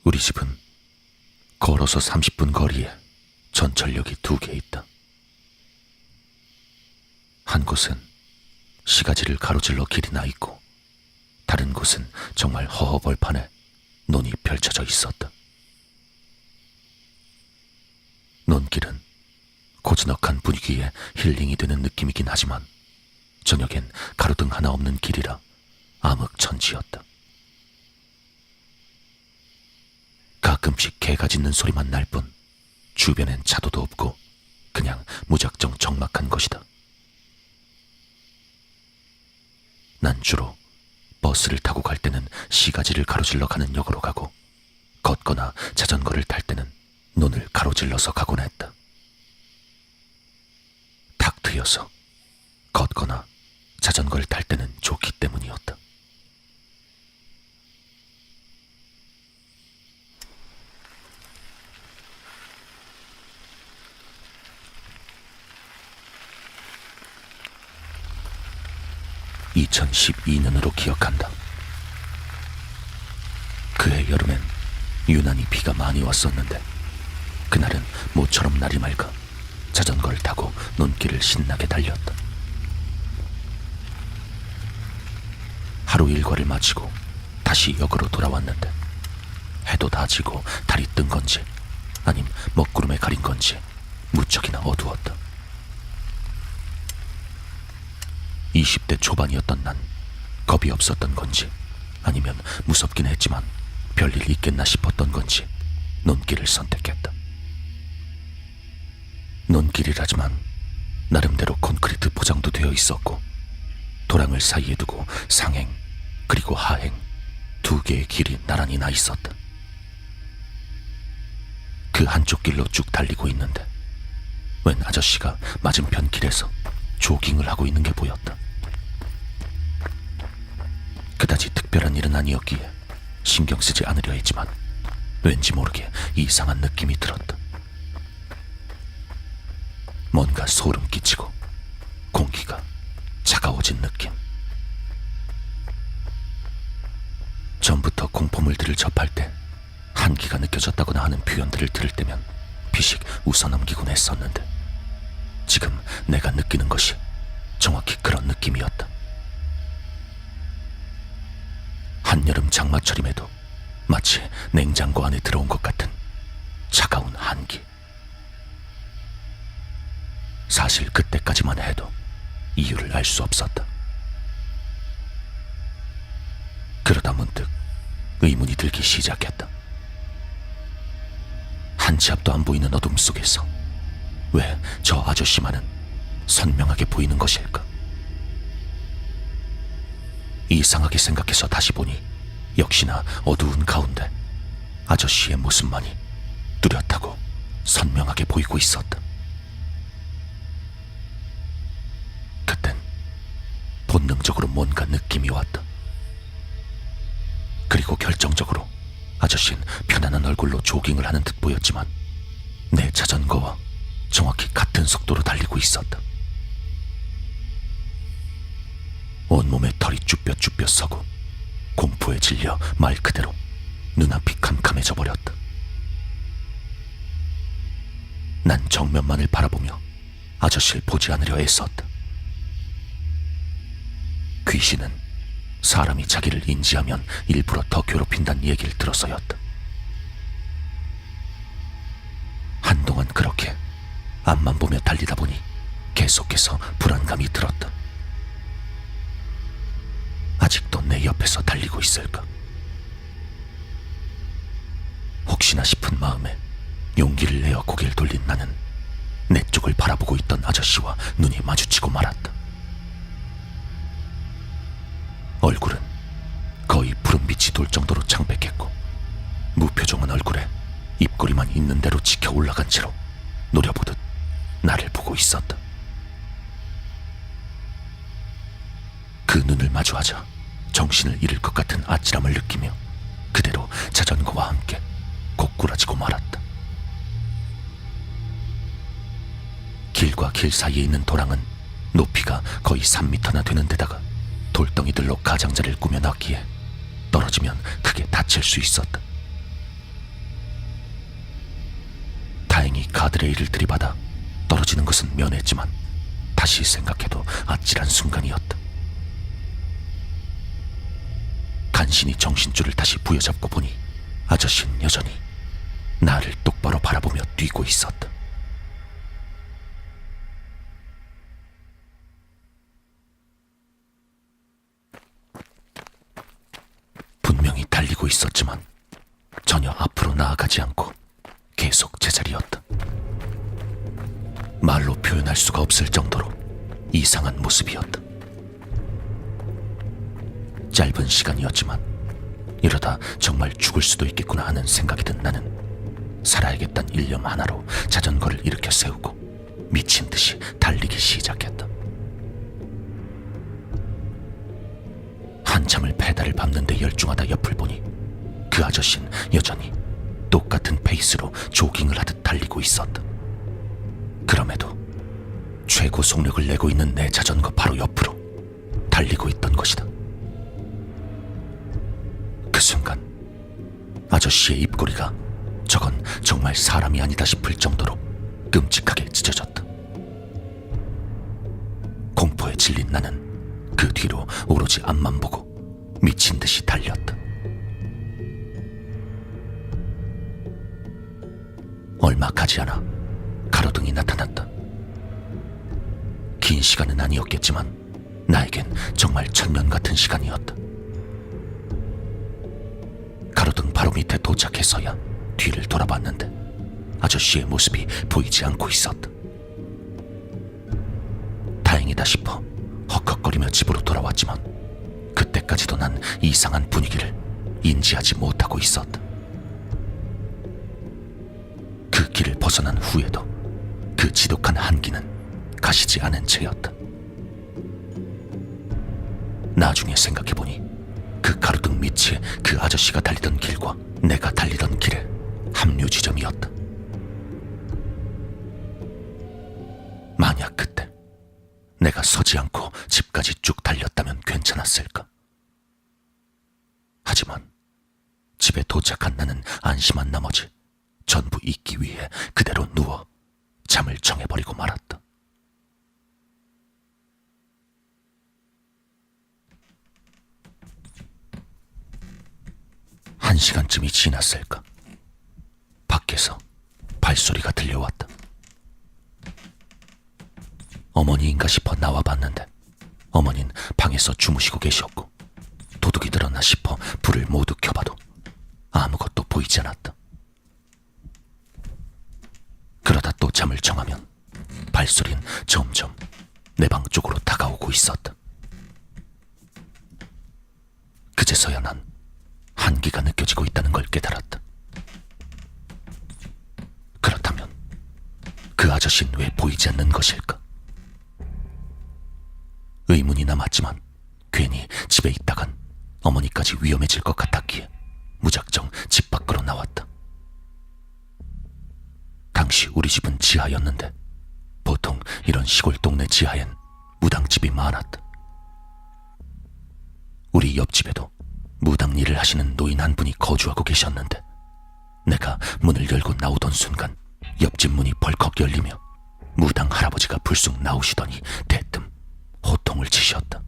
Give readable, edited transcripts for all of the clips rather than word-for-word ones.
우리 집은 걸어서 30분 거리에 전철역이 2개 있다. 한 곳은 시가지를 가로질러 길이 나 있고, 다른 곳은 정말 허허벌판에 논이 펼쳐져 있었다. 논길은 고즈넉한 분위기에 힐링이 되는 느낌이긴 하지만 저녁엔 가로등 하나 없는 길이라 암흑천지였다. 가끔씩 개가 짖는 소리만 날 뿐 주변엔 차도도 없고 그냥 무작정 적막한 것이다. 난 주로 버스를 타고 갈 때는 시가지를 가로질러 가는 역으로 가고, 걷거나 자전거를 탈 때는 논을 가로질러서 가곤 했다. 탁 트여서 걷거나 자전거를 탈 때는 좋기 때문이었다. (2012년으로) 기억한다. 그해 여름엔 유난히 비가 많이 왔었는데, 그날은 모처럼 날이 맑아 자전거를 타고 논길을 신나게 달렸다. 하루 일과를 마치고 다시 역으로 돌아왔는데, 해도 다 지고 달이 뜬 건지 아님 먹구름에 가린 건지 무척이나 어두웠다. 20대 초반이었던 난 겁이 없었던 건지 아니면 무섭긴 했지만 별일 있겠나 싶었던 건지 논길을 선택했다. 논길이라지만 나름대로 콘크리트 포장도 되어 있었고, 도랑을 사이에 두고 상행 그리고 하행 2개의 길이 나란히 나 있었다. 그 한쪽 길로 쭉 달리고 있는데 웬 아저씨가 맞은편 길에서 조깅을 하고 있는 게 보였다. 그다지 특별한 일은 아니었기에 신경 쓰지 않으려 했지만 왠지 모르게 이상한 느낌이 들었다. 뭔가 소름 끼치고 공기가 차가워진 느낌. 전부터 공포물들을 접할 때 한기가 느껴졌다거나 하는 표현들을 들을 때면 피식 웃어넘기곤 했었는데, 지금 내가 느끼는 것이 정확히 그런 느낌이었다. 한여름 장마철임에도 마치 냉장고 안에 들어온 것 같은 차가운 한기. 사실 그때까지만 해도 이유를 알 수 없었다. 그러다 문득 의문이 들기 시작했다. 한 치 앞도 안 보이는 어둠 속에서 왜 저 아저씨만은 선명하게 보이는 것일까? 이상하게 생각해서 다시 보니 역시나 어두운 가운데 아저씨의 모습만이 뚜렷하고 선명하게 보이고 있었다. 그땐 본능적으로 뭔가 느낌이 왔다. 그리고 결정적으로 아저씨는 편안한 얼굴로 조깅을 하는 듯 보였지만 내 자전거와 정확히 같은 속도로 달리고 있었다. 온몸에 털이 쭈뼛쭈뼛 서고 공포에 질려 말 그대로 눈앞이 캄캄해져 버렸다. 난 정면만을 바라보며 아저씨를 보지 않으려 애썼다. 귀신은 사람이 자기를 인지하면 일부러 더 괴롭힌다는 얘기를 들어서였다. 한동안 그렇게 앞만 보며 달리다 보니 계속해서 불안감이 들었다. 아직도 내 옆에서 달리고 있을까? 혹시나 싶은 마음에 용기를 내어 고개를 돌린 나는 내 쪽을 바라보고 있던 아저씨와 눈이 마주치고 말았다. 얼굴은 거의 푸른빛이 돌 정도로 창백했고, 무표정한 얼굴에 입꼬리만 있는 대로 치켜 올라간 채로 노려보듯 나를 보고 있었다. 그 눈을 마주하자 정신을 잃을 것 같은 아찔함을 느끼며 그대로 자전거와 함께 고꾸라지고 말았다. 길과 길 사이에 있는 도랑은 높이가 거의 3m나 되는 데다가 돌덩이들로 가장자리를 꾸며놨기에 떨어지면 크게 다칠 수 있었다. 가드레일을 들이받아 떨어지는 것은 면했지만 다시 생각해도 아찔한 순간이었다. 간신히 정신줄을 다시 부여잡고 보니 아저씨는 여전히 나를 똑바로 바라보며 뛰고 있었다. 분명히 달리고 있었지만 전혀 앞으로 나아가지 않고 계속 제자리였다. 말로 표현할 수가 없을 정도로 이상한 모습이었다. 짧은 시간이었지만 이러다 정말 죽을 수도 있겠구나 하는 생각이 든 나는 살아야겠다는 일념 하나로 자전거를 일으켜 세우고 미친 듯이 달리기 시작했다. 한참을 페달을 밟는 데 열중하다 옆을 보니 그 아저씨는 여전히 똑같은 페이스로 조깅을 하듯 달리고 있었다. 그럼에도 최고 속력을 내고 있는 내 자전거 바로 옆으로 달리고 있던 것이다. 그 순간 아저씨의 입꼬리가 저건 정말 사람이 아니다 싶을 정도로 끔찍하게 찢어졌다. 공포에 질린 나는 그 뒤로 오로지 앞만 보고 미친 듯이 달렸다. 얼마 가지 않아 가로등이 나타났다. 긴 시간은 아니었겠지만 나에겐 정말 천년 같은 시간이었다. 가로등 바로 밑에 도착해서야 뒤를 돌아봤는데 아저씨의 모습이 보이지 않고 있었다. 다행이다 싶어 헉헉거리며 집으로 돌아왔지만 그때까지도 난 이상한 분위기를 인지하지 못하고 있었다. 그 길을 벗어난 후에도 그 지독한 한기는 가시지 않은 채였다. 나중에 생각해보니 그 가로등 밑이 그 아저씨가 달리던 길과 내가 달리던 길의 합류 지점이었다. 만약 그때 내가 서지 않고 집까지 쭉 달렸다면 괜찮았을까? 하지만 집에 도착한 나는 안심한 나머지 전부 잊기 위해 그대로 누워 잠을 청해버리고 말았다. 한 시간쯤이 지났을까? 밖에서 발소리가 들려왔다. 어머니인가 싶어 나와봤는데 어머니는 방에서 주무시고 계셨고 도둑이 들었나 싶어 불을 모두 켜봐도 아무것도 보이지 않았다. 그러다 또 잠을 청하면 발소리는 점점 내 방 쪽으로 다가오고 있었다. 그제서야 난 한기가 느껴지고 있다는 걸 깨달았다. 그렇다면 그 아저씨는 왜 보이지 않는 것일까? 의문이 남았지만 괜히 집에 있다간 어머니까지 위험해질 것 같았기에 무작정 집 밖으로 나왔다. 당시 우리 집은 지하였는데 보통 이런 시골 동네 지하엔 무당집이 많았다. 우리 옆집에도 무당 일을 하시는 노인 한 분이 거주하고 계셨는데 내가 문을 열고 나오던 순간 옆집 문이 벌컥 열리며 무당 할아버지가 불쑥 나오시더니 대뜸 호통을 치셨다.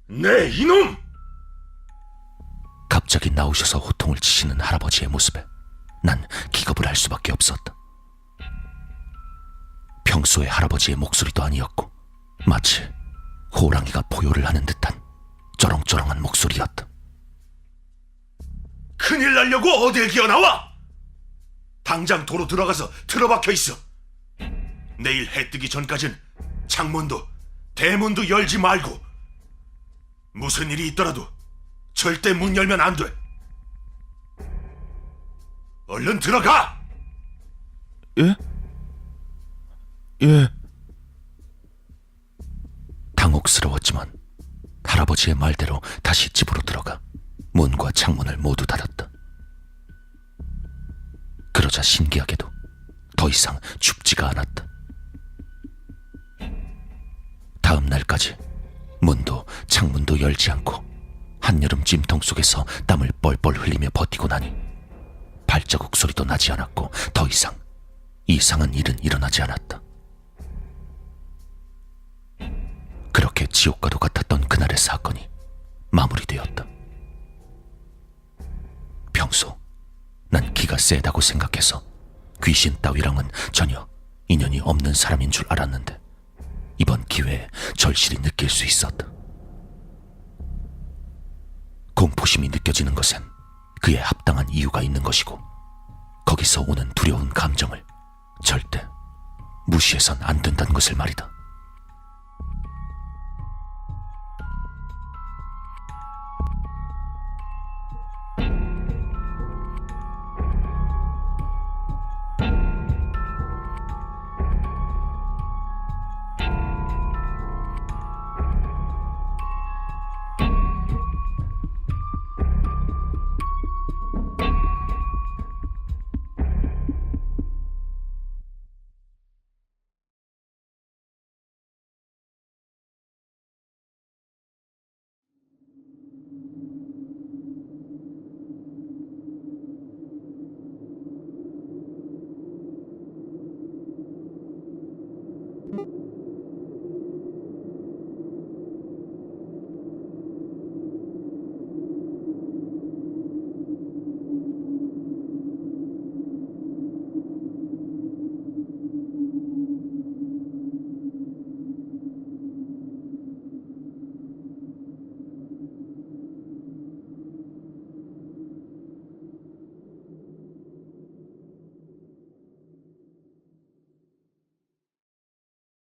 네, 이놈! 갑자기 나오셔서 호통을 치시는 할아버지의 모습에 난 기겁을 할 수밖에 없었다. 평소의 할아버지의 목소리도 아니었고 마치 호랑이가 포효를 하는 듯한 쩌렁쩌렁한 목소리였다. 큰일 날려고 어딜 기어나와! 당장 도로 들어가서 틀어박혀 있어. 내일 해 뜨기 전까진 창문도 대문도 열지 말고 무슨 일이 있더라도 절대 문 열면 안 돼. 얼른 들어가! 예? 예. 당혹스러웠지만 할아버지의 말대로 다시 집으로 들어가 문과 창문을 모두 닫았다. 그러자 신기하게도 더 이상 춥지가 않았다. 다음 날까지 문도 창문도 열지 않고 한여름 찜통 속에서 땀을 뻘뻘 흘리며 버티고 나니 발자국 소리도 나지 않았고 더 이상 이상한 일은 일어나지 않았다. 그렇게 지옥과도 같았던 그날의 사건이 마무리되었다. 평소 난 기가 세다고 생각해서 귀신 따위랑은 전혀 인연이 없는 사람인 줄 알았는데 이번 기회에 절실히 느낄 수 있었다. 공포심이 느껴지는 것엔 그에 합당한 이유가 있는 것이고 거기서 오는 두려운 감정을 절대 무시해선 안 된다는 것을 말이다.